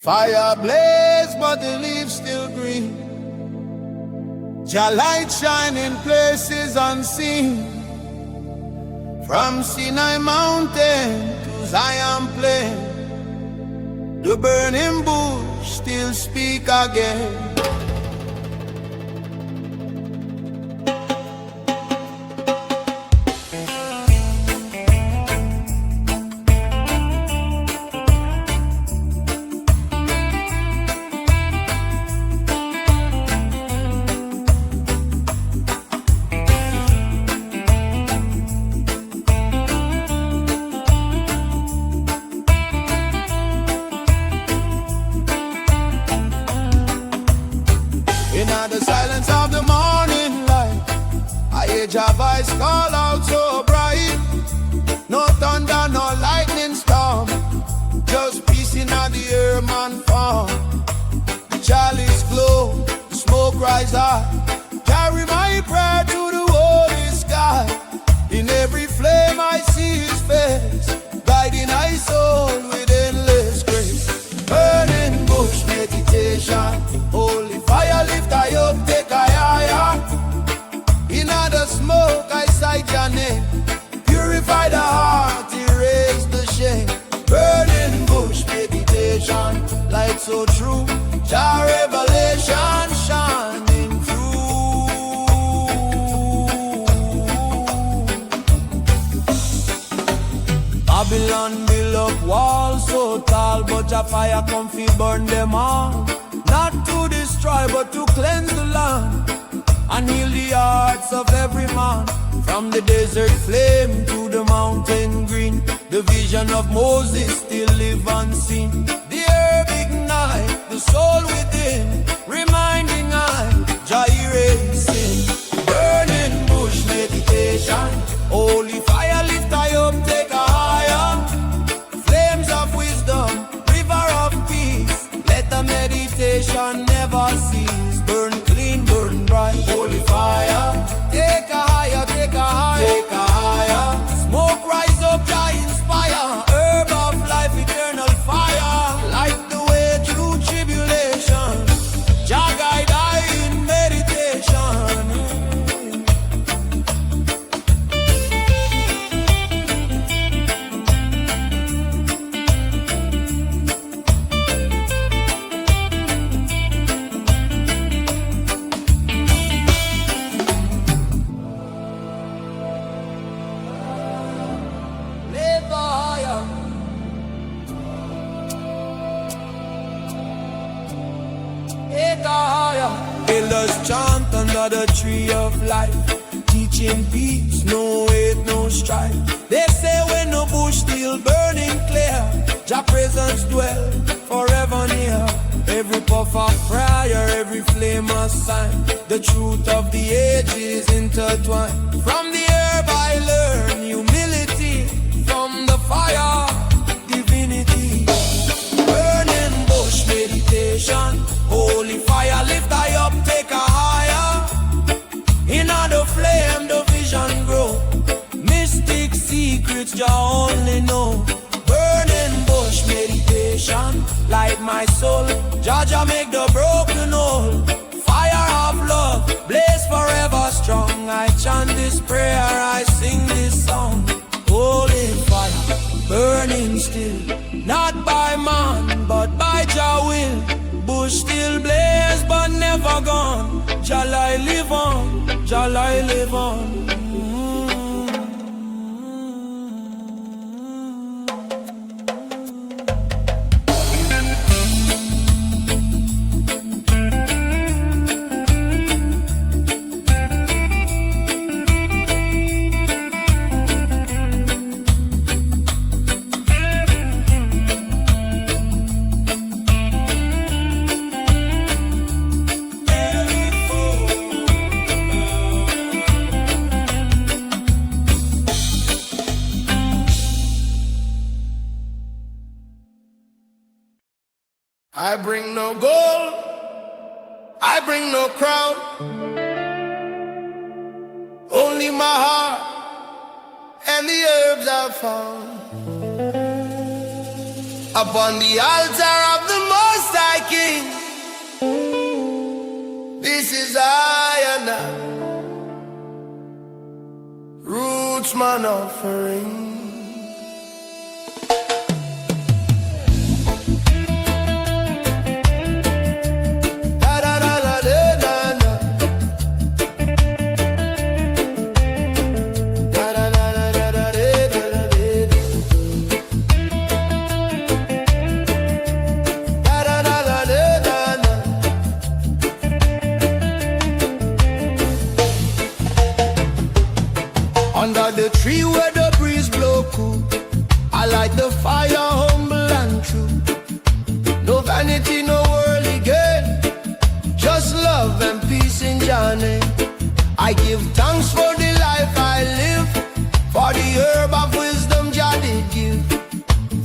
Fire blaze, but the leaves still green. Jah light shine in places unseen. From Sinai mountain to Zion plain, the burning bush still speak again. In the silence of the morning light, I hear Jah voice call out so bright. No thunder, no lightning storm, just peace in the air, man farm. The chalice glow, the smoke rise high. Carry my prayer to the holy sky. In every flame I see His face, guiding my soul with endless grace. Burning bush meditation, holy fire lift I up, take I higher. In the smoke I sight your name, purify the heart, erase the shame. Burning bush meditation, light so true, Jah revelation shining through. Babylon build up walls so tall, but Jah fire come fi burn them all. Not to destroy, but to cleanse the land and heal the hearts of every man. From the desert flame to the mountain green, the vision of Moses still live unseen. The herb ignite the soul within, reminding I, Jah erasing. Burning bush meditation, holy fire lift I up, take a higher. Flames of wisdom, river of peace, let the meditation never cease. Burn clean, burn bright, holy fire. Take a higher, take a higher, take a higher. Smoke rise up, Jah inspire. Herb of life, eternal fire. Light the way through tribulation, Jah guide I in meditation. Live higher. Take a higher. Elders chant under the tree of life, teaching peace, no hate, no strife. They say when the bush still burning clear, Jah presence dwell forever near. Every puff of fire, every flame a sign, the truth of the ages intertwined. From the herb I learn humility, from the fire, divinity. Burning bush meditation, holy fire lift I up, take a higher. In the flame the vision grow, mystic secrets Jah only know. Burning bush meditation, light my soul, Jah make the broken whole. Fire of love, blaze forever strong. I chant this prayer, I sing this song. Holy fire, burning still, not by man, but by Jah will. Bush still blaze, but never gone. Jah I live on, Jah I live on. I bring no gold, I bring no crown, only my heart and the herbs I found. Upon the altar of the Most man offering. Under the tree where the breeze blow cool, I light the fire humble and true. No vanity, no worldly gain, just love and peace in journey. I give thanks for the life I live, for the herb of wisdom Jah did give.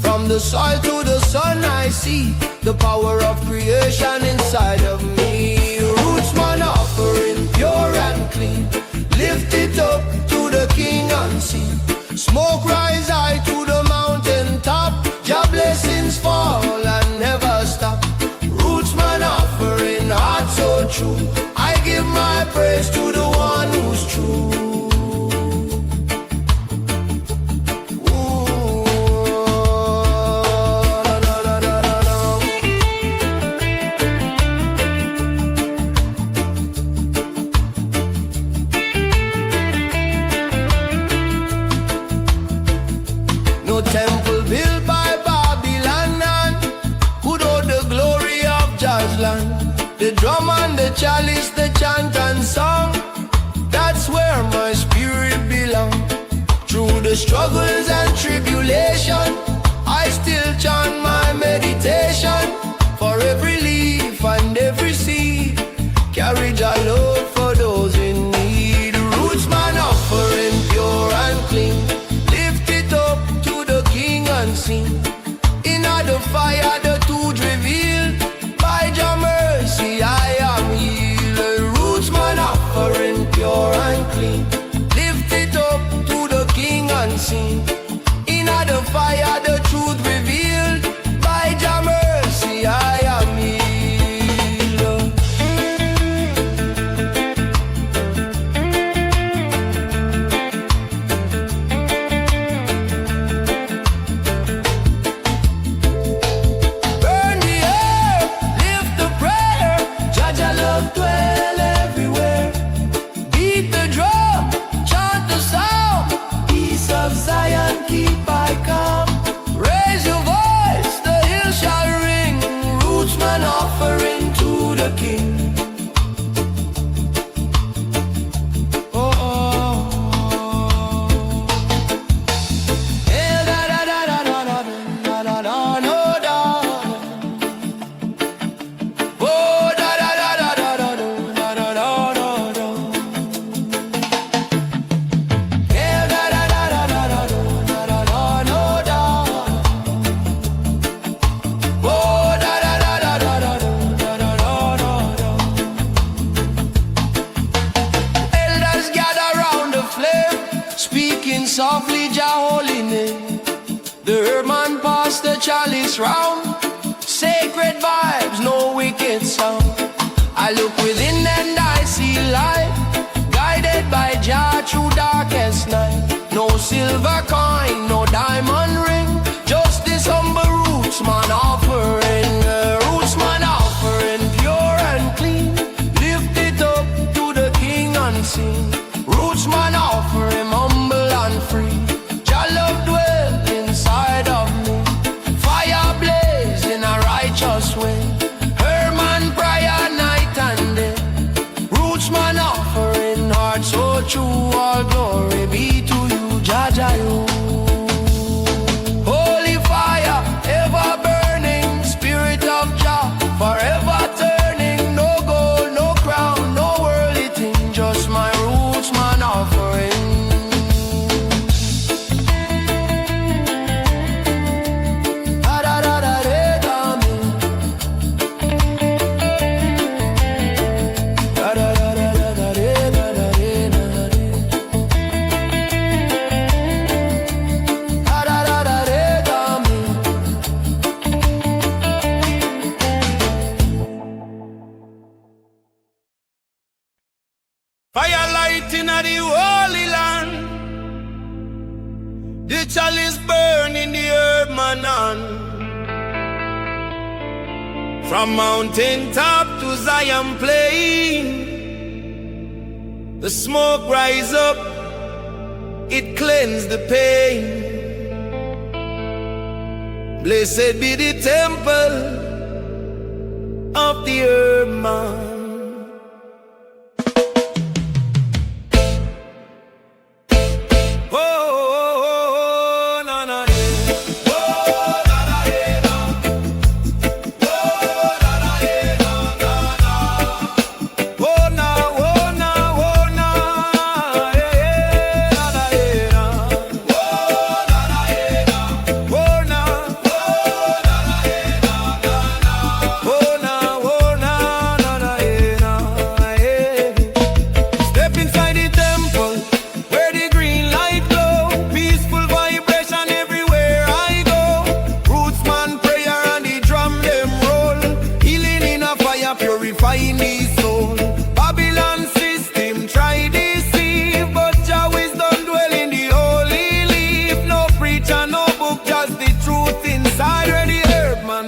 From the soil to the sun I see the power of creation inside of me. Roots man offering pure and clean, lift it up to the King unseen. Smoke rise high to the mountain top, Jah blessings fall and never stop. Roots man offering heart so true, I give my praise to the one who's true. Temple built by Babylon, and could hold the glory of Jah's land. The drum and the chalice, the chant and song, that's where my spirit belongs. Through the struggles and tribulation, I still chant my meditation. For every leaf and every seed, carry Jah love for those in need. Roots man offering pure and clean, unseen. In the fire, the truth revealed. By Jah mercy, I am healed. Roots man offering pure and clean, lift it up to the King unseen. In the fire, the truth revealed. By Jah mercy, I am healed. Softly Jah holy name, the herb man passed the chalice round. Sacred vibes, no wicked sound. I look within and I see light, guided by Jah through darkest night. No silver coin, no diamond ring, just this humble roots man offering. Roots man offering pure and clean, lift it up to the King unseen. Roots man offering humble and free, Jah love dwell inside of me. Fire blaze in a righteous way, her man prayer night and day. Roots man offering heart so true, all glory be to you, Jah Jah you. Holy fire ever burning, spirit of Jah forever turning. No gold, no crown, no worldly thing, just my roots man offering. Fire light in the holy land, The chalice burn in the herb manan. From mountain top to Zion plain, the smoke rise up, it cleanse the pain. Blessed be the temple of the herb man.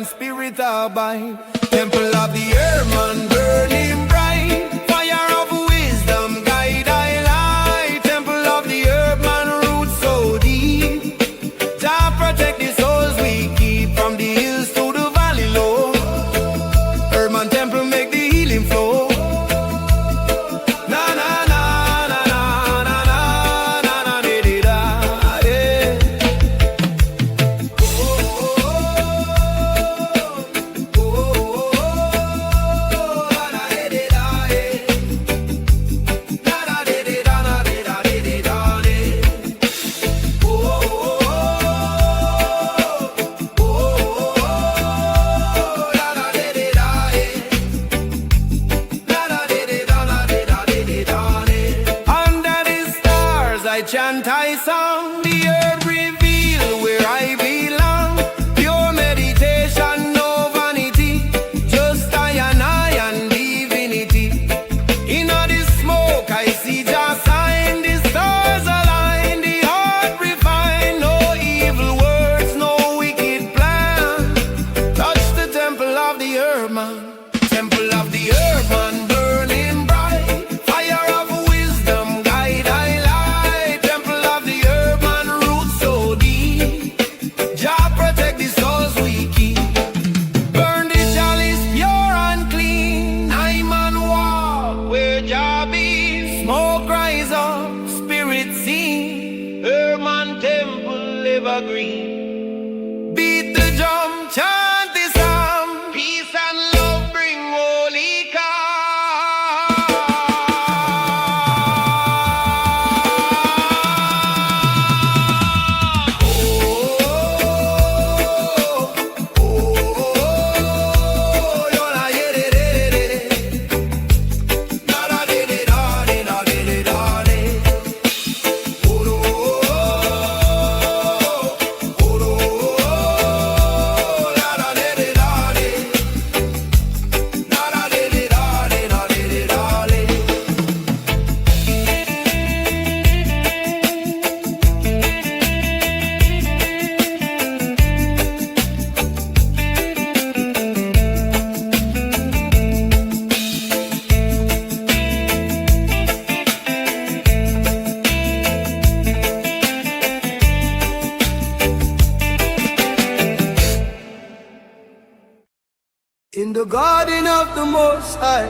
Spirit abide, temple of the earth man burning bright, fire of wisdom guide I light, temple of the earth man roots so deep, Jah protect the souls we keep from the hills to the valley low, earth man temple make the healing flow. Na na na na na na na na na di da, yeah. Chant I song, the earth reveal where I belong. Pure meditation, no vanity, just I and divinity. In all this smoke I see just sign, the stars align, the heart refine. No evil words, no wicked plan. Touch the temple of the earth man, temple of the earth man burning bright, fire of wisdom guide I light. Smoke rise up, spirit sing, Herman temple evergreen. Beat the drum, chant the psalm, peace and love bring holy in the garden of the Most High,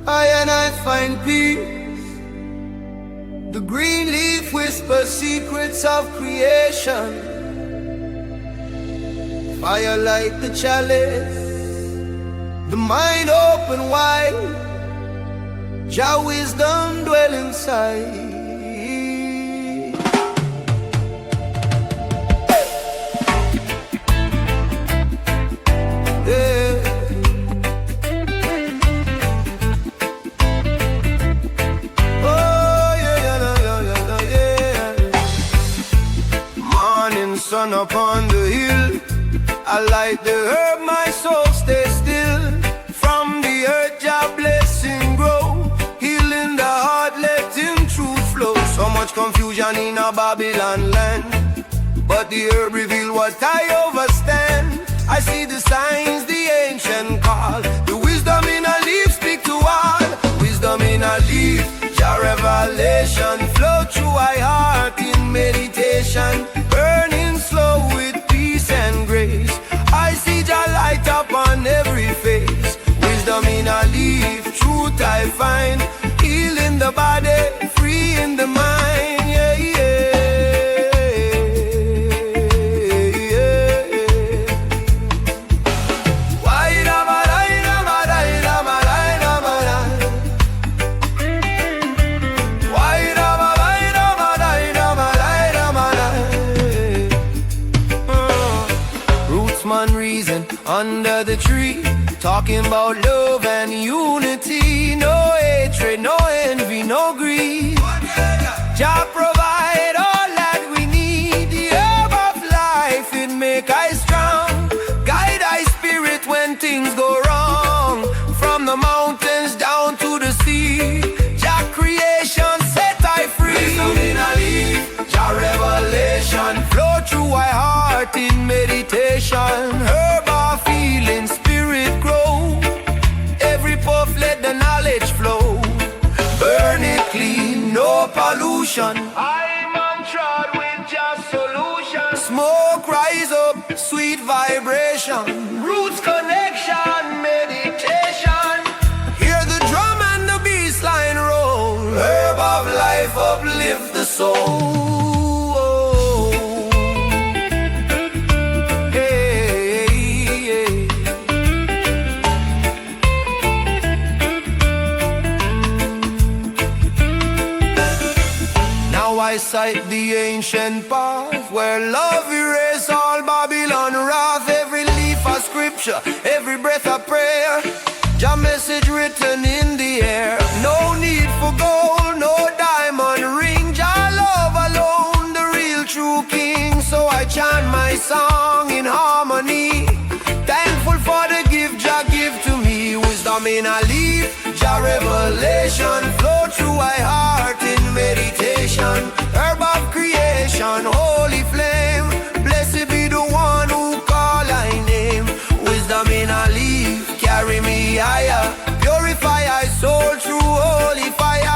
I and I find peace. The green leaf whispers secrets of creation. Fire light the chalice, the mind open wide, Jah wisdom dwell inside. Sun upon the hill, I light the herb, my soul stay still. From the earth, Jah blessing grow, healing the heart, letting truth flow. So much confusion vision in a Babylon land, but the herb reveal what I overstand. I see the signs the ancient call, the wisdom in a leaf speak to all. Wisdom in a leaf, your revelation flow through my heart in meditation, burning slow with peace and grace. I see your light upon every face. Wisdom in a leaf, truth I find, healing the body, free in the mind. Yeah, yeah. Under the tree, talking about love and unity. No hatred, no envy, no greed. Jah provide all that we need. The herb of life, it make us strong. Guide our spirit when things go wrong. From the mountains down to the sea, Jah creation set I free. Wisdom in a leaf, Jah revelation flow through my heart in meditation. Herb feeling spirit grow, every puff let the knowledge flow. Burn it clean, no pollution. I'm untrod with just solution. Smoke rise up, sweet vibration. Roots connection, meditation. Hear the drum and the bassline roll. Herb of life uplift the soul. I sight the ancient path where love erase all Babylon wrath. Every leaf a scripture, every breath a prayer. Jah message written in the air. No need for gold, no diamond ring. Jah love alone, the real true king. So I chant my song in harmony, thankful for the gift Jah give to me. Wisdom in a leaf, Jah revelation flow through my heart in meditation. Herb of creation, holy flame. Blessed be the one who call I name. Wisdom in a leaf, carry me higher. Purify my soul through holy fire.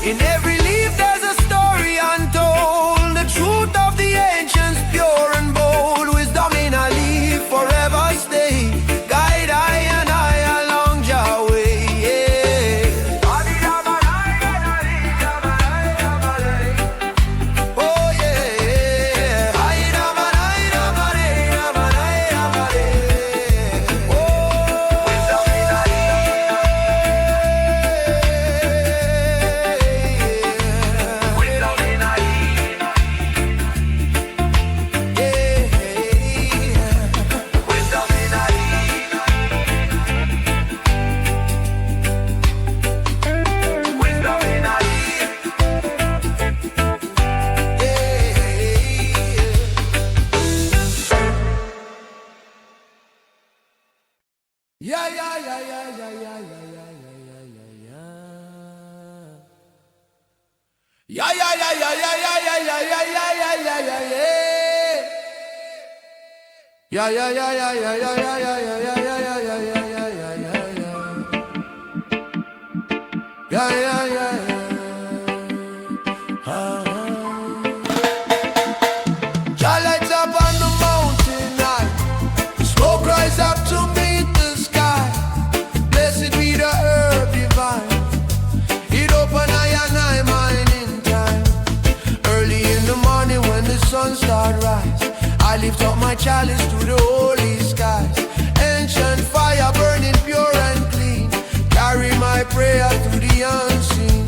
In every leaf there's a story untold. The truth of the ancients pure and bold. Wisdom in a leaf forever stay. Guide I and I along your way. Oh yeah. Jah lights up on the mountain high, smoke rise up to meet the sky. Blessed be the herb divine, it open I and I mine in time. Early in the morning when the sun start rise, I lift up my chalice to the holy skies. Ancient fire burning pure and clean, carry my prayer through the unseen.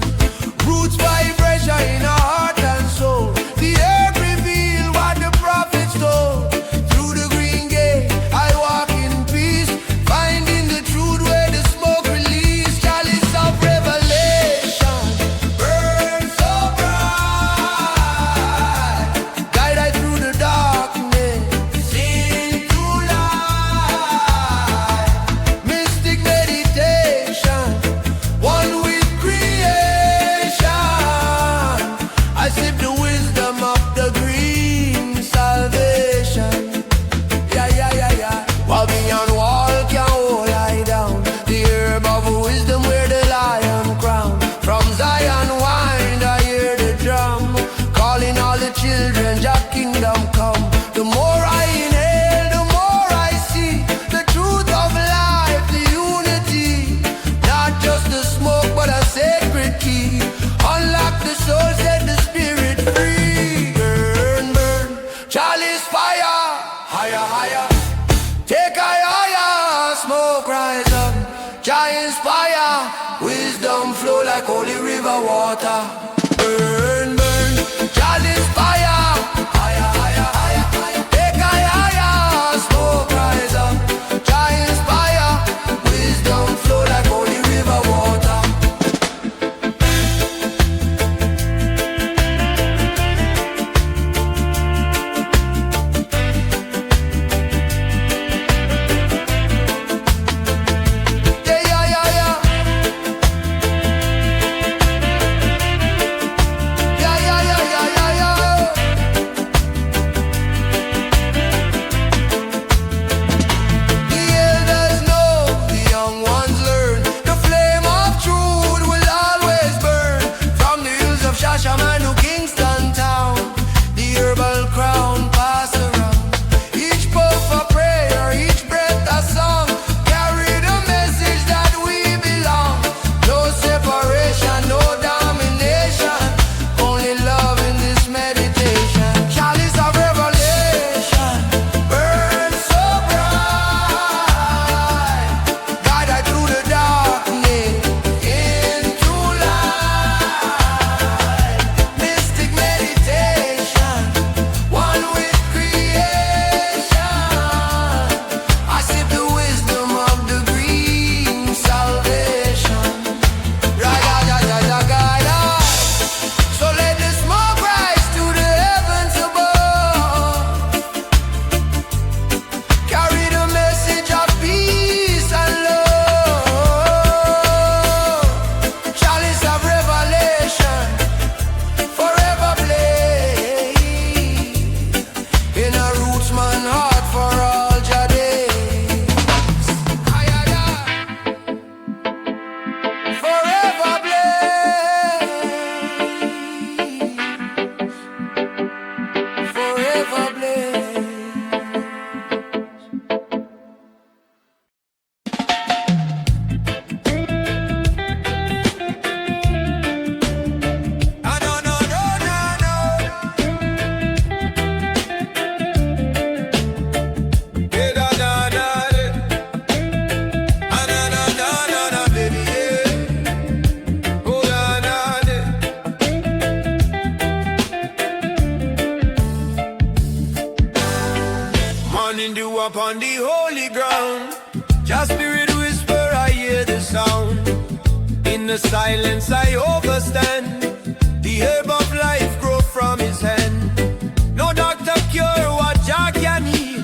Roots vibration in our heart and soul. The earth reveal what the prophets told. Through the green gate I walk in peace, finding the truth where the smoke release. Chalice of revelation burn so bright, guide I through the darkness into light. Mystic meditation water. Burn, burn, chalice fire. Higher, higher, higher, higher. Take higher, smoke rise up. Try inspire, wisdom flow like holy river water. Upon the holy ground, just spirit whisper, I hear the sound. In the silence I overstand. The herb of life grow from his hand. No doctor cure what Jah can heal.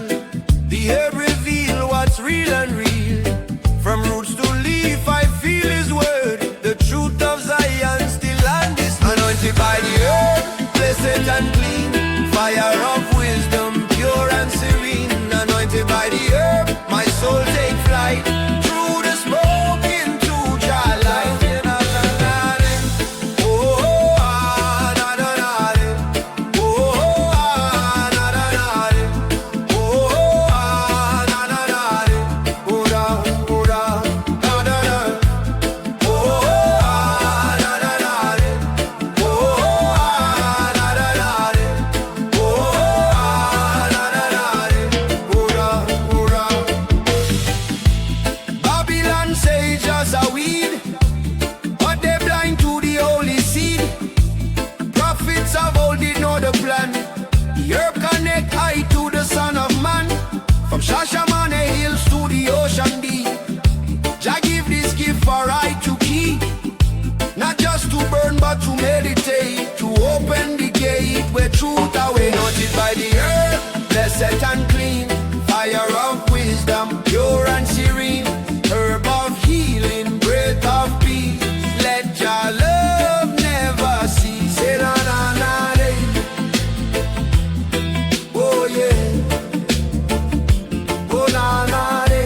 The herb reveal what's real and real. From roots to leaf I feel his word. The truth of Zion still on this. Anointed by the herb, blessed and clean. Fire of wisdom, pure and serene. Anointed by the herb, my soul take flight. Through the smoke into Jah light. Oh, ah, na, na, na, oh, ah, na, na, na, oh, ah, na, na, na, oh, da, oh, da, da, da, da. Oh, ah, na, na, na, oh, ah, na, na, na, oh, ah, na, na, na. Babylon say just a weed, but they blind to the holy seed. Prophets of old did know the plan. The herb connect eye to the Son of Man. From Shashamane hills to the ocean deep. Jah give this gift for eye to keep. Not just to burn but to meditate. To open the gate where truth away. Noted by the herb, blessed and clean. Fire of wisdom, pure and serene. Herb of healing, breath of peace. Let Jah love never cease. Say na na na de. Oh yeah. Oh na na de.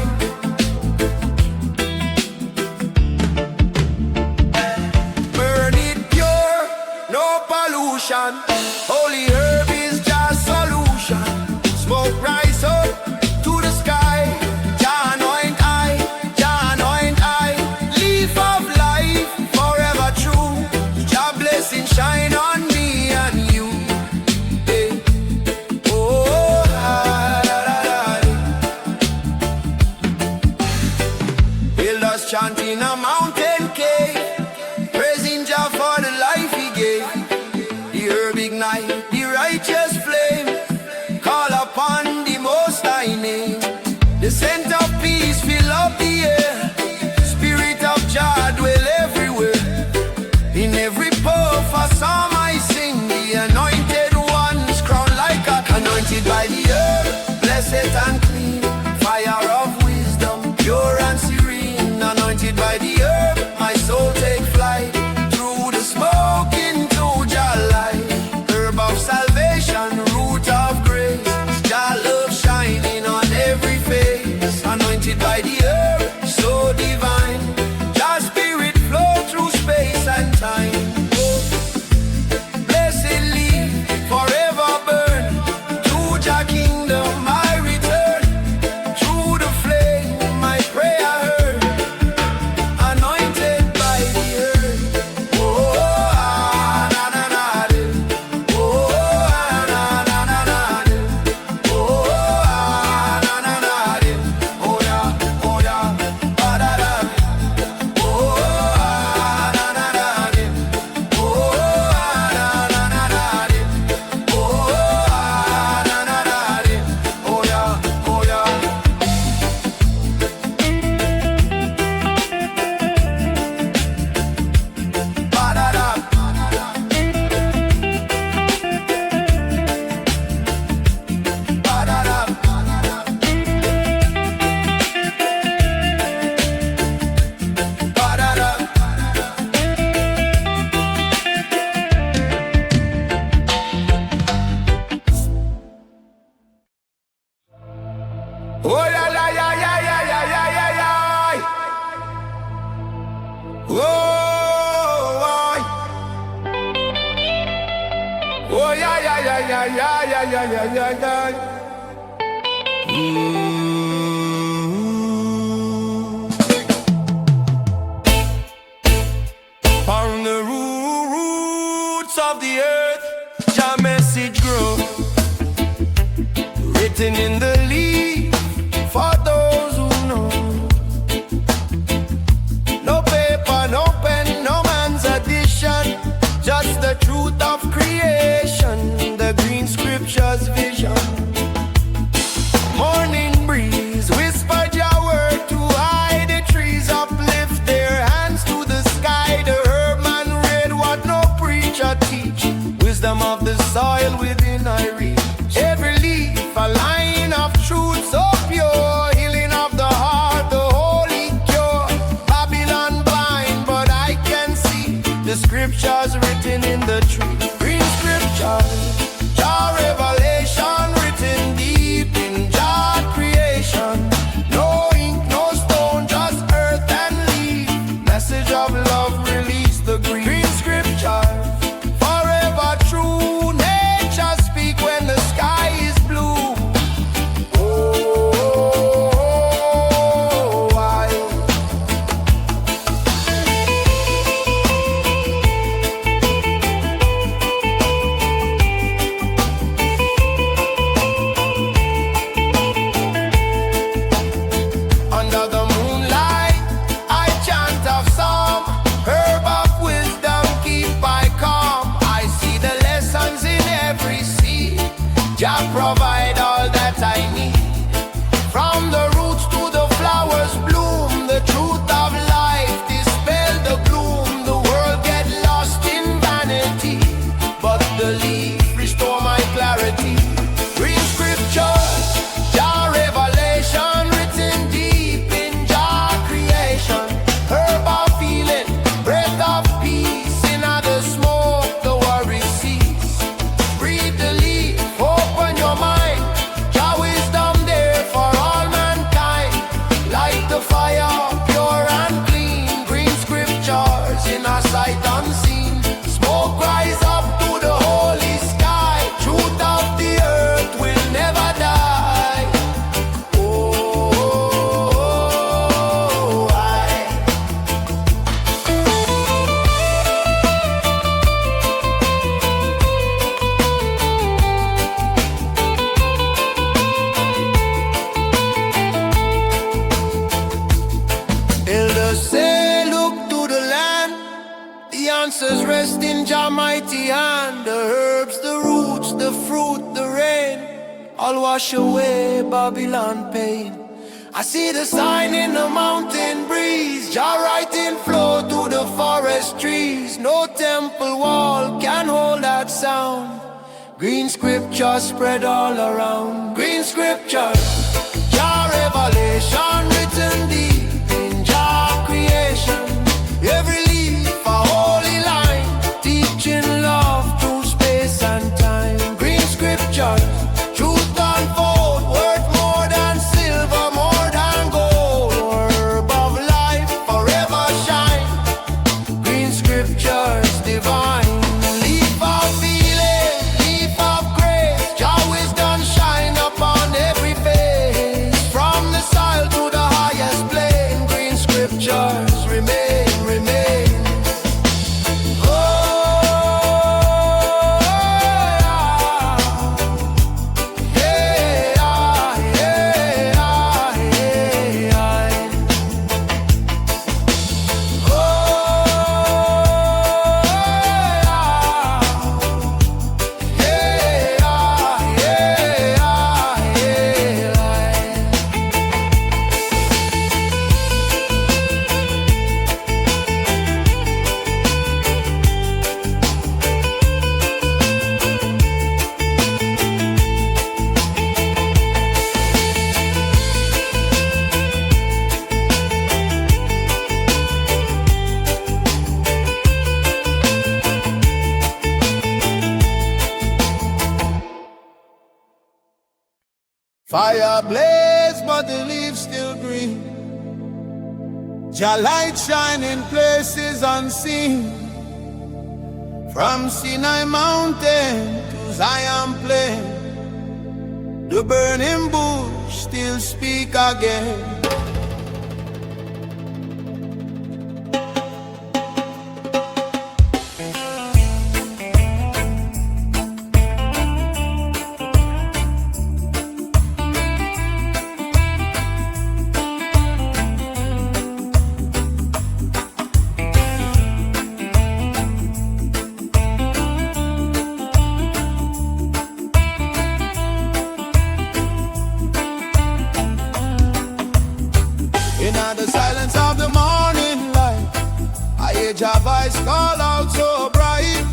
Burn it pure, no pollution. Holy herb is Jah's solution. Smoke rise up to the sky. Jah anoint I, Jah anoint I. Leaf of life, forever true. Jah blessing shine on me and you. Hey. Oh, da, da, da, da. Builders chanting a mountain cave, praising Jah for the life light, the righteous flame. Call upon the Most High name. The scent of peace fill up the air. Spirit of Jah dwell everywhere. In every puff a psalm I sing. The anointed ones crowned like a anointed by the earth, blessed and clean. Fire of wisdom, pure and serene. Anointed by the earth, my soul take flight. Through the smoke into Jah light. Herb of salvation, root of grace. Jah love shining on every face. Anointed by the earth, so divine. Jah spirit flow through space and time. Blessedly forever burn. To Jah kingdom I return. Through the flame my prayer heard. Anointed by the earth. Oh, ah, na na na de. Oh, ah, na na na na de. Oh, ah, na na na de. Oh yeah, ba da da. Oh, ah, na na na de. Oh, ah, na na na de. Oh, ah, na na na de. Oh yeah. Ba da da. Ba da da. Ba da da. Oh la la ya ya ya ya ya ya ya. Oh, why? Oh ya ya ya ya ya ya ya ya ya ya. On the roots of the earth, Jah message grow. Written in the leaf for those who know. No paper, no pen, no man's addition. Just the truth of creation, the green scriptures vision. Morning breeze, whisper Jah word to hide the trees. Uplift their hands to the sky. The herb man read what no preacher teach. Wisdom of the soil within I reach. Every leaf a line of truth so pure. Healing of the heart, the holy cure. Babylon blind, but I can see the scriptures written in the tree. Green scriptures, Jah revelation written deep in Jah creation. No ink, no stone, just earth and leaf. Message of love, release the green. Green scriptures, forever true. Nature speak when the sky is blue. Oh, why? the fruit, the rain, all wash away Babylon pain. I see the sign in the mountain breeze, Jah writing flow through the forest trees. No temple wall can hold that sound. Green scriptures spread all around. Green scriptures, Jah revelation written deep in Jah creation. Every leaf a holy line, teaching love through space and time. Green scriptures, truth unfold, worth more than silver, more than gold. Orb of life forever shine. Green scriptures divine. Leaf of healing, leaf of grace, Jah wisdom shine upon every face. From the soil to the highest plane, green scriptures remain, remain. Oh, yeah. Hey, Fire blaze, but the leaves still green. Jah light shine in places unseen. From Sinai mountain to Zion plain, the burning bush still speak again. In the silence of the morning light, I hear Jah voice call out so bright.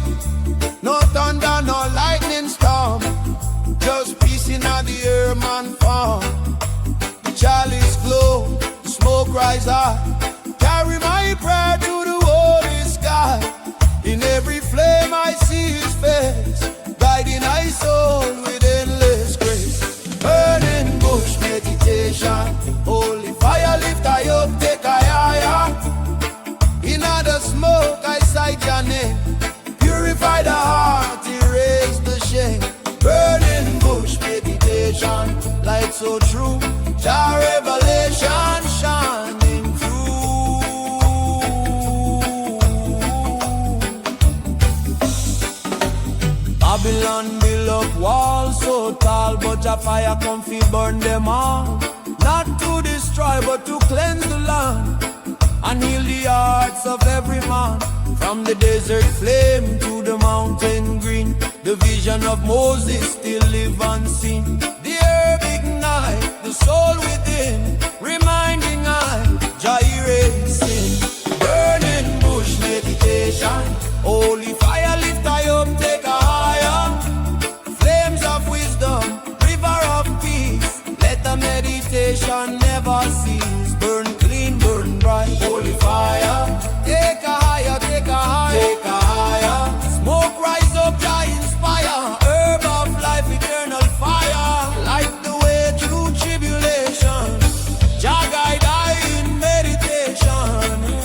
No thunder, no lightning storm, just peace in the air, man farm. The chalice glow, the smoke rise high. Carry my prayer to the holy sky. In every flame I see His face, guiding my soul with endless grace. Burning bush meditation, holy fire lift I up, take I higher. In the smoke I sight your name, purify the heart, erase the shame. Burning bush meditation, light so true, Jah revelation shining through. Babylon build up walls so tall, but Jah fire come fi burn them all. Not to destroy, but to cleanse the land and heal the hearts of every man. From the desert flame to the mountain green, the vision of Moses still live unseen. The herb ignite the soul within, reminding I, Jah erase sin. Burning bush meditation, holy fire lift I up, take a higher. Flames of wisdom, river of peace, let the meditation never cease. Burn clean, burn bright, holy fire. Take a higher, take a higher, take a higher. Smoke rise up, Jah inspire. Herb of life, eternal fire. Light the way through tribulation, Jah guide I in meditation.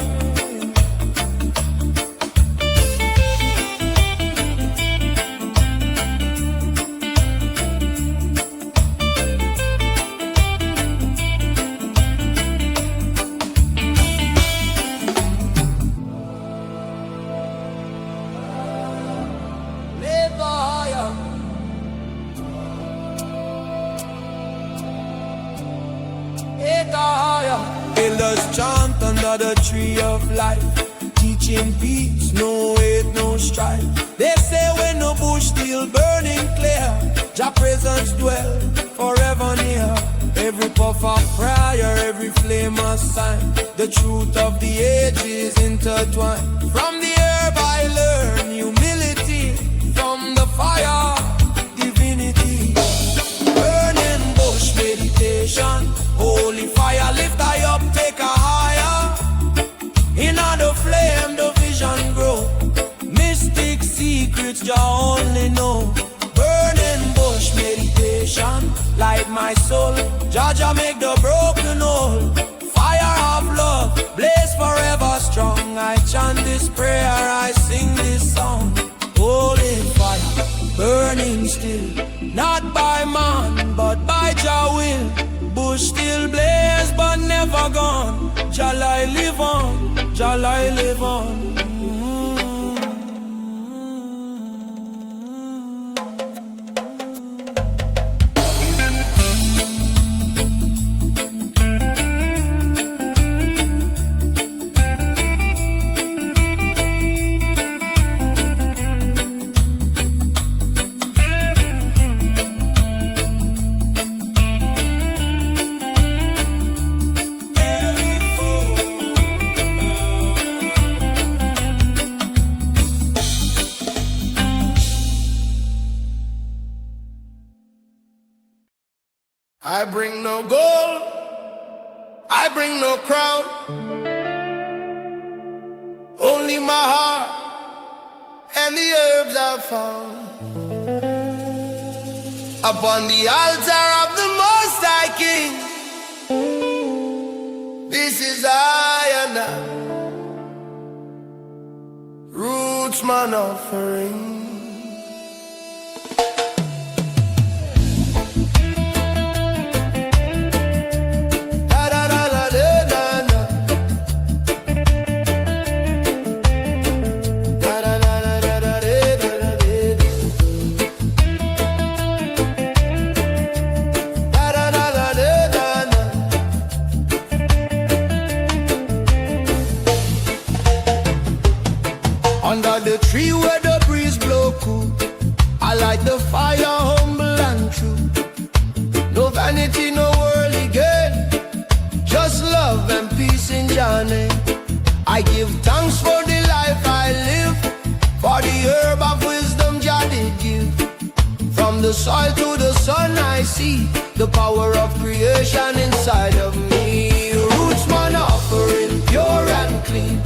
Elders chant under the tree of life, teaching peace, no hate, no strife. They say when the bush still burning clear, Jah presence dwell forever near. Every puff of prayer, every flame a sign. The truth of the ages intertwined. From the herb I learn humility, from the fire divinity. Burning bush meditation, holy fire lift I up, take a higher. In the flame the vision grow, mystic secrets Jah only know. Burning bush meditation, light my soul. Jah make the broken whole. Fire of love, blaze forever strong. I chant this prayer, I sing this song. Holy fire, burning still, not by man, but by Jah will. Bush still blaze, but never gone. Jah I live on, Jah I live on. I bring no gold, I bring no crown, only my heart and the herbs I found. Upon the altar of the Most High King, this is I and I, rootsman offering. Under the tree where the breeze blow cool, I light the fire humble and true. No vanity, no worldly gain, just love and peace in Jah name. I give thanks for the life I live, for the herb of wisdom Jah did give. From the soil to the sun I see the power of creation inside of me. Rootsman offering pure and clean,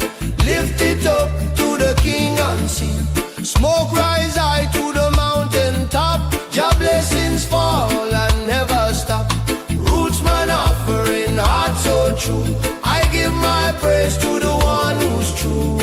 lift it up to the King unseen. Smoke rise high to the mountain top, Jah blessings fall and never stop. Rootsman offering heart so true, I give my praise to the one who's true.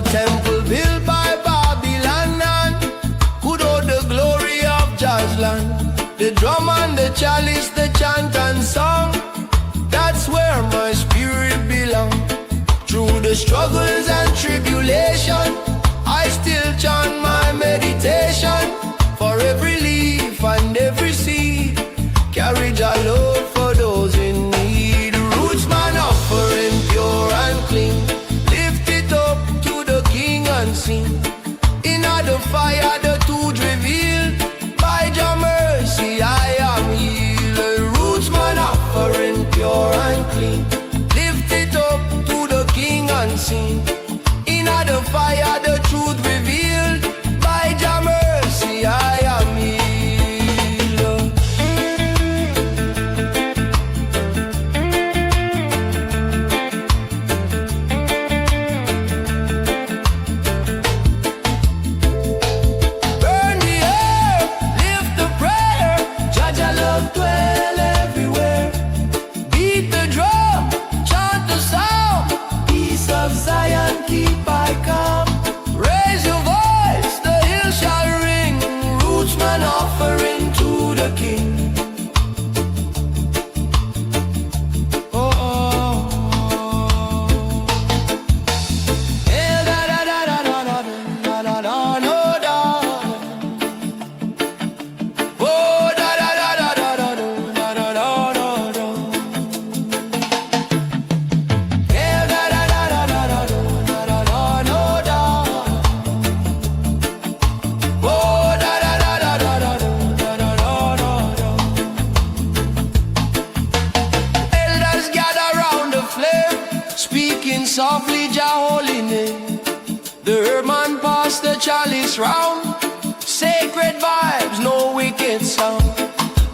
Temple built by Babylon and could hold the glory of Jah's land. The drum and the chalice, the chant and song, that's where my spirit belongs. Through the struggles and tribulation, I still chant my meditation. For every leaf and every seed, carry Jah love for those in need. Rootsman offering pure and clean, unseen. In the fire the truth revealed, by Jah mercy I am healed. Rootsman offering pure and clean, lift it up to the King unseen. In the fire the truth revealed, by Jah mercy I am healed. man pass the chalice round. Sacred vibes, no wicked sound.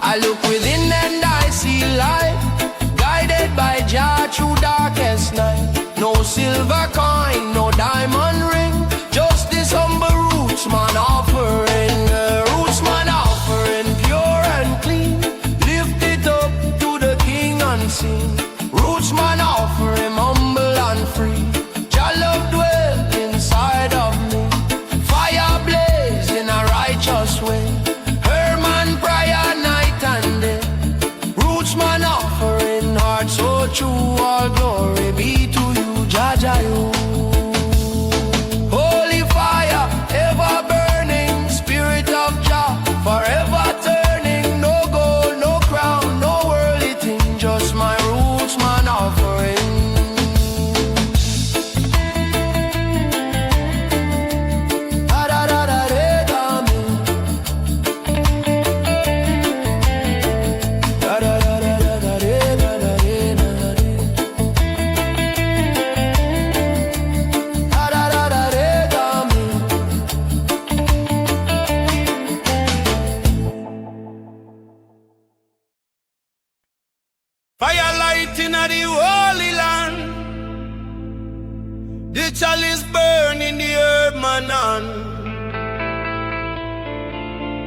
I look within and I see light, guided by Jah through darkest night. No silver coin, no diamond ring, just this humble roots man offering. Roots man offering, pure and clean. Lift it up to the King unseen. Roots man offering, humble and free. Jah love dwell inside of me. Fire blaze in a righteous way. Her man prayer night and day. Roots man offering, heart so true. All glory be to you, Jah Jah you. Holy fire, ever burning, spirit of Jah, forever turning. No gold, no crown, no worldly thing, just my roots man offering. Fire light in the holy land. The chalice burn in the herb manan.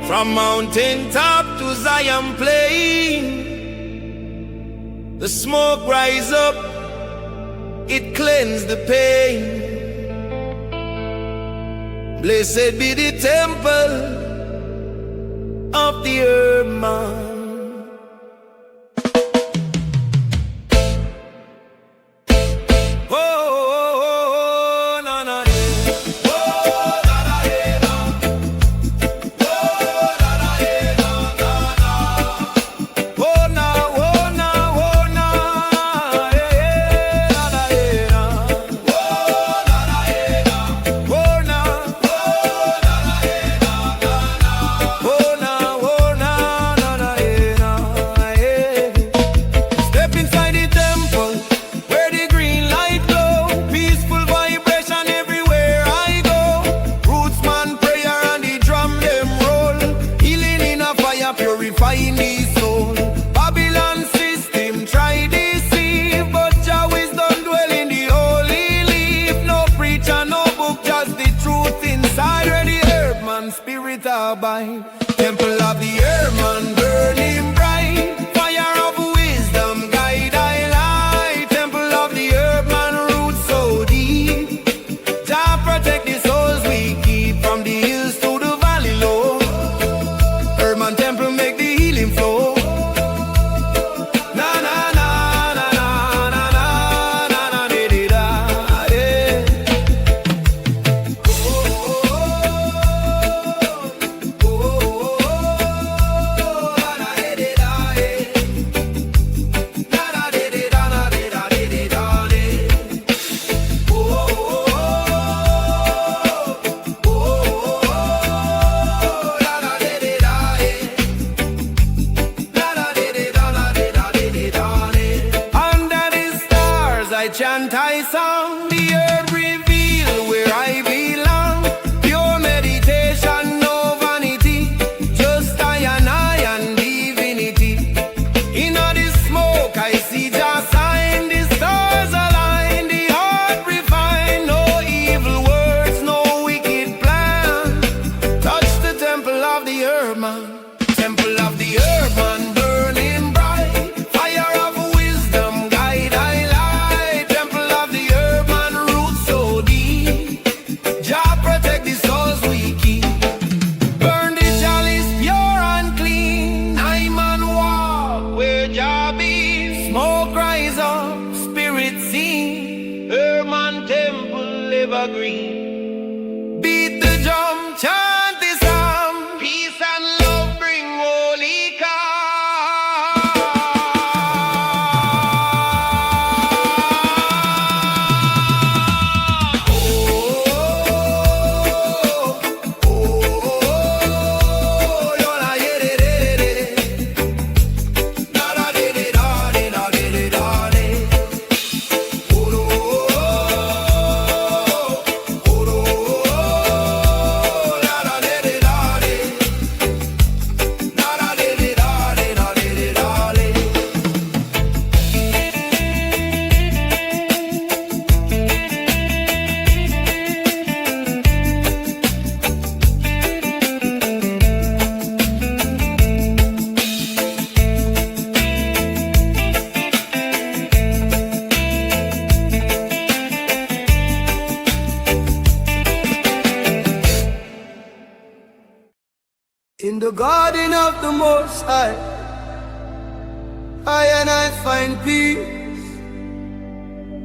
From mountain top to Zion plain, the smoke rise up, it cleanse the pain. Blessed be the temple of the herb man. Purifying the soul. Babylon system try deceive, but Jah wisdom dwell in the holy leaf. No preacher, no book, just the truth inside. Where the herb man spirit abide. Temple of the herb man burning bright. Fire of wisdom guide I light. Temple of the herb man roots so deep. Jah protect the souls we keep from the hills to the valley low. Herb man temple make the healing flow. Na na na na na na na na na di di da, yeah. Oh oh oh oh In the garden of the Most High, I and I find peace.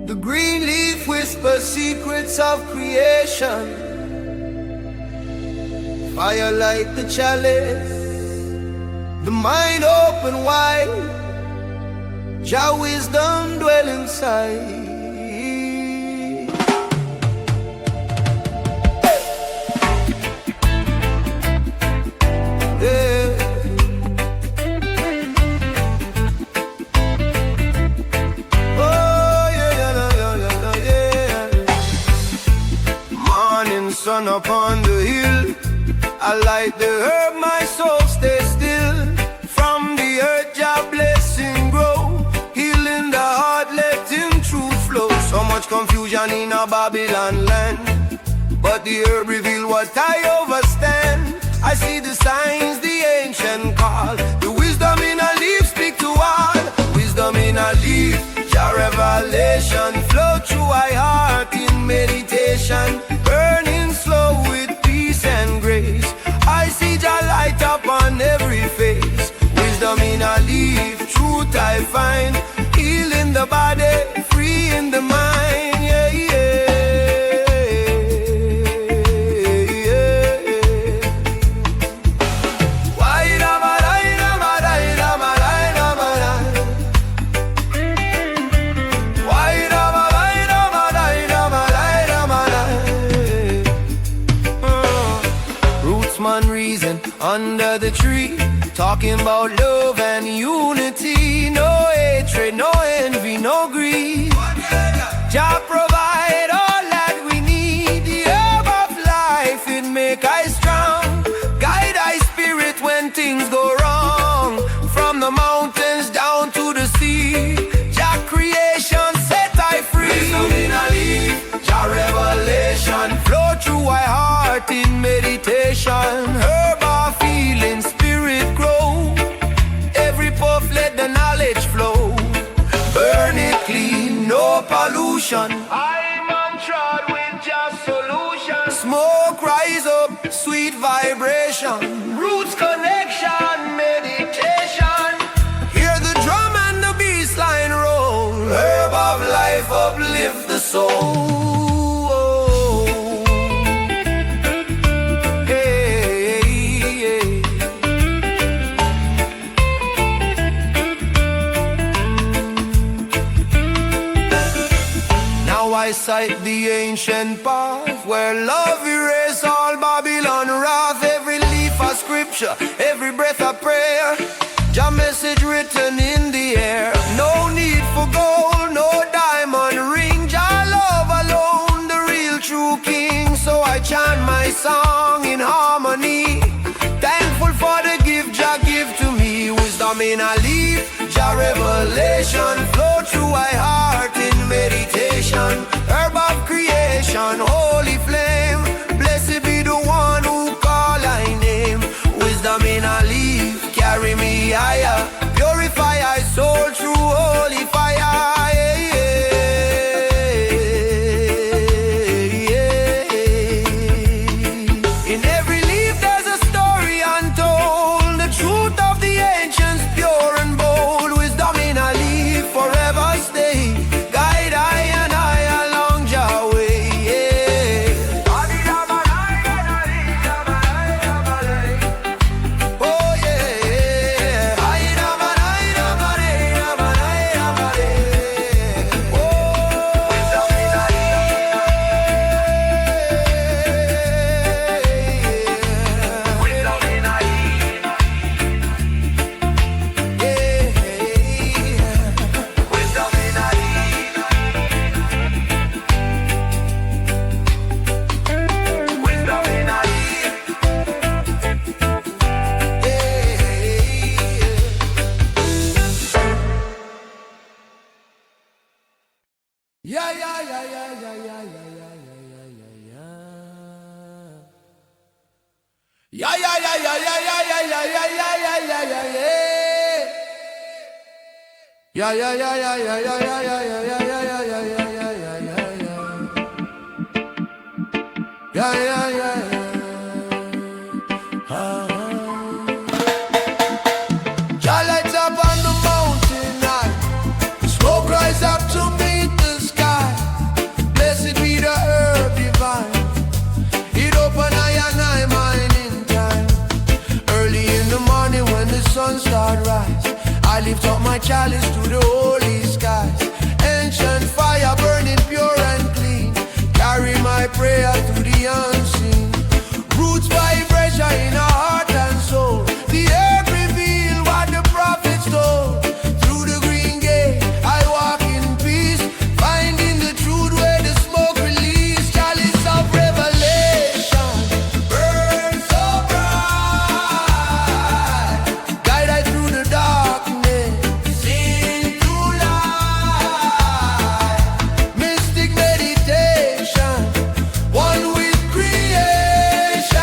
The green leaf whispers secrets of creation. Fire light the chalice, the mind open wide, Jah wisdom dwell inside. Sun upon the hill, I light the herb, my soul stay still. From the earth, Jah blessing grow, healing the heart, letting truth flow. So much confusion in a Babylon land, but the herb reveal what I overstand. I see the signs the ancient call, the wisdom in a leaf speak to all. Wisdom in a leaf, Jah revelation flow through my heart in meditation, burning slow with peace and grace. I see Jah light up on every face. Wisdom in a leaf, truth I find, healing the body, freeing the mind. Yeah, yeah, yeah. Why da ma da da ma da da ma da da ma da? Why da ma da da ma da da ma da da ma da? Rootsman reason under the tree, talking about love and unity. No hatred, no envy, no greed. Jah provide all that we need. The herb of life, it make us strong. Guide our spirit when things go wrong. From the mountains down to the sea, Jah creation set I free. Wisdom in a leaf, Jah revelation flow through my heart in meditation. Herb of feeling, spirit grow. Every puff let the knowledge flow. Burn it clean, no pollution. I'm untrod with just solution. Smoke rise up, sweet vibration. Roots connection, meditation. Hear the drum and the bassline roll. Herb of life uplift the soul. I sight the ancient path where love erase all Babylon wrath. Every leaf a scripture, every breath a prayer. Jah message written in the air. No need for gold, no diamond ring. Jah love alone, the real true king. So I chant my song in harmony, thankful for the gift Jah give to me. Wisdom in a leaf, Jah revelation flow through my heart in meditation. Herb of creation, holy flame. Blessed be the one who call I name. Wisdom in a leaf, carry me higher. Purify my soul through holy fire. Yeah, yeah, yeah. In every leaf there's a story untold. The truth of the ancients, pure and bold. Wisdom in a leaf, forever stay. Guide I and I along Jah way. Yeah. Oh yeah. Yeah, yeah, yeah, yeah, yeah, yeah, yeah, yeah, yeah, yeah, yeah. Yeah, yeah, yeah, yeah, yeah, yeah, yeah, yeah, yeah, yeah, yeah, yeah, yeah, yeah. Yeah, yeah, yeah, yeah, yeah, yeah, yeah, yeah, yeah, yeah, yeah, yeah, yeah, yeah, yeah, yeah, yeah. Yeah, yeah, yeah, yeah. chalice to the holy skies. Ancient fire burning pure and clean. Carry my prayer to the unseen. Roots vibration in our heart and soul. The earth reveal what the prophets told. Through the green gate I walk in peace, finding the truth where the smoke release. Chalice of revelation burn so bright. Guide I through the darkness into light. Mystic meditation, one with creation.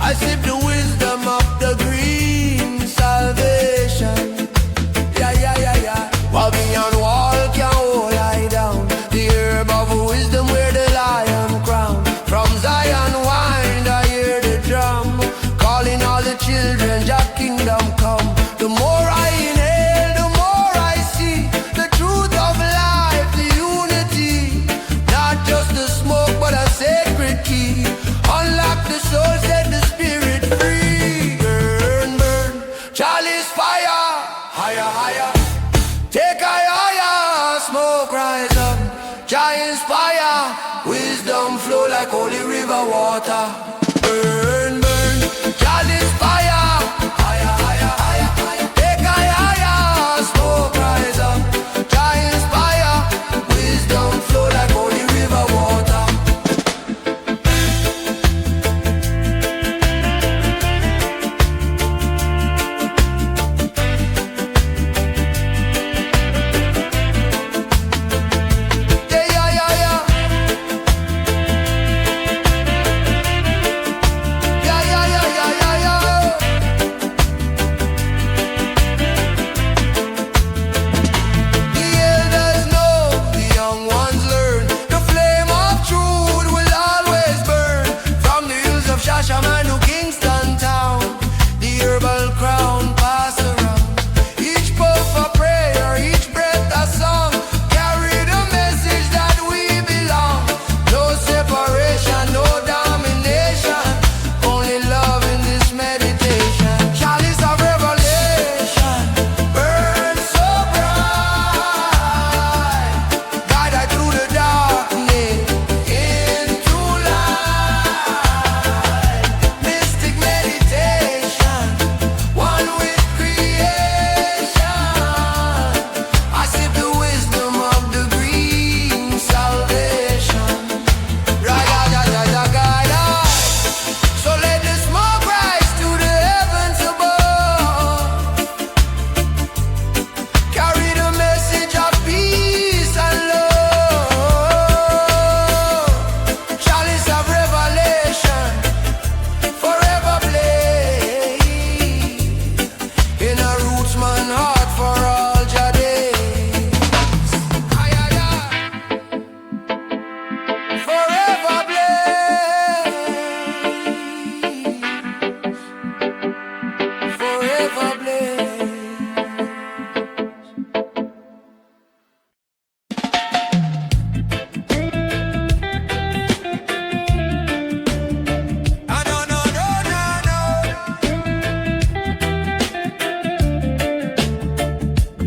I sip the wisdom of the green salvation. Yeah, yeah, yeah, yeah. While beyond wall can hold I down. The herb of wisdom where the lion crown. From Zion wind I hear the drum, calling all the children, Jah kingdom come. The more I inhale, the more I see the truth of life, the unity. Not just the smoke, but a sacred key. Unlock the soul, set the spirit free. Burn, burn, chalice fire, higher, higher. Take I higher, smoke rise up. Giants fire, wisdom flow like holy river water. Burn, burn, chalice fire, higher, higher, higher, higher. Take I higher, smoke rise up. Giants fire, wisdom flow like holy river water. Yeah, yeah, yeah, yeah. Yeah, yeah, yeah, yeah, yeah, yeah. The elders know, the young ones learn. The flame of truth will always burn. From the hills of Shashaman to Kingston town, the herbal crown pass around. Each puff a prayer, each breath a song. Carry the message that we belong. No separation, no domination. Only love in this meditation. Chalice of revelation burn so bright. Guide I through the darkness into light. Mystic meditation, one with creation. I sip the wisdom of the green salvation. Ra-ga-ga-ga-ga-ga-ga. So let the smoke rise to the heavens above. Carry the message of peace and love. Chalice of revelation forever blaze. In a rootsman heart for all Jah days. Ay, ay, ay. Forever blaze. Forever blaze. Ah, no, no, no, no, no.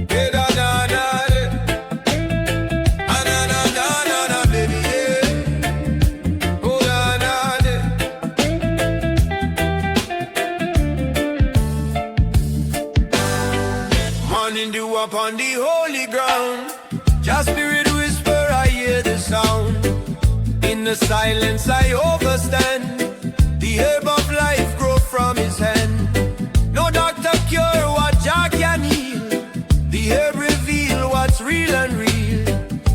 Eh, da, da, da, da. Ah, na, na, na, na, na, baby, yeah. Oh, da, da, da. Morning dew upon the holy ground. Just spirit whisper, I hear the sound. In the silence I overstand. The herb of life grow from his hand. No doctor cure what Jah can heal. The herb reveal what's real and real.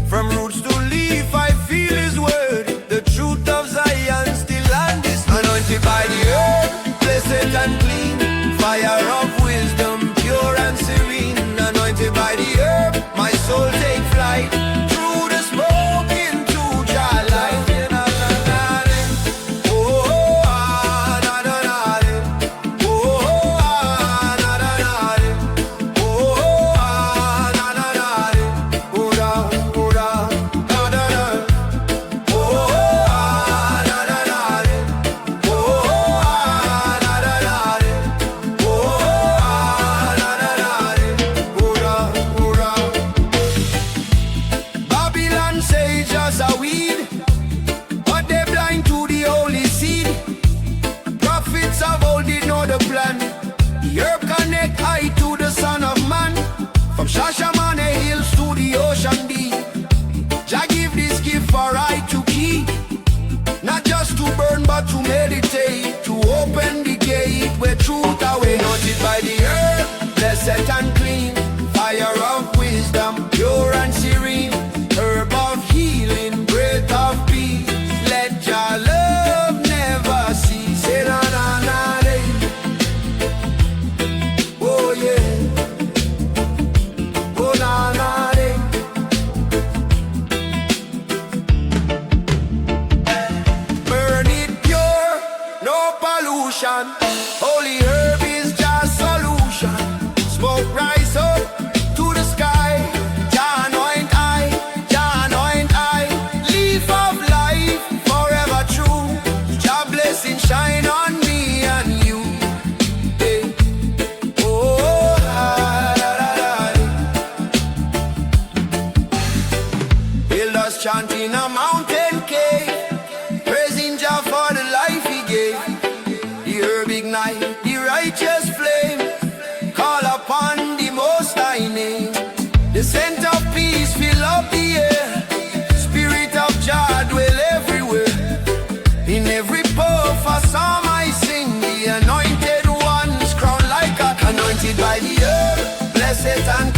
From roots to leaf I feel his word. The truth of Zion still on this. Anointed by the herb, blessed and clean. Fire of wisdom, pure and serene. Anointed by the herb, my soul take flight. Through the smoke into Jah light. burn but to meditate, to open the gate where truth away. Noted by the herb, blessed and clean, fire of wisdom, pure and serene, herb of healing, breath of peace. Let your love never cease. Say na na na day. Oh yeah. Oh na na day. Burn it pure, no pollution. Holy herb is just solution. Smoke rise up to the sky. Jah anoint I, leaf of life, forever true. Jah blessing shine on me and you. Hey. Oh, ah, da, da, da, da. Elders chanting a mountain cave, praising Jah for the life He gave. The herb ignite the righteous flame, call upon the Most High name. The scent of peace fill up the air, Spirit of Jah dwell everywhere. In every puff a psalm I sing, the anointed ones crowned like a, anointed by the herb, blessed and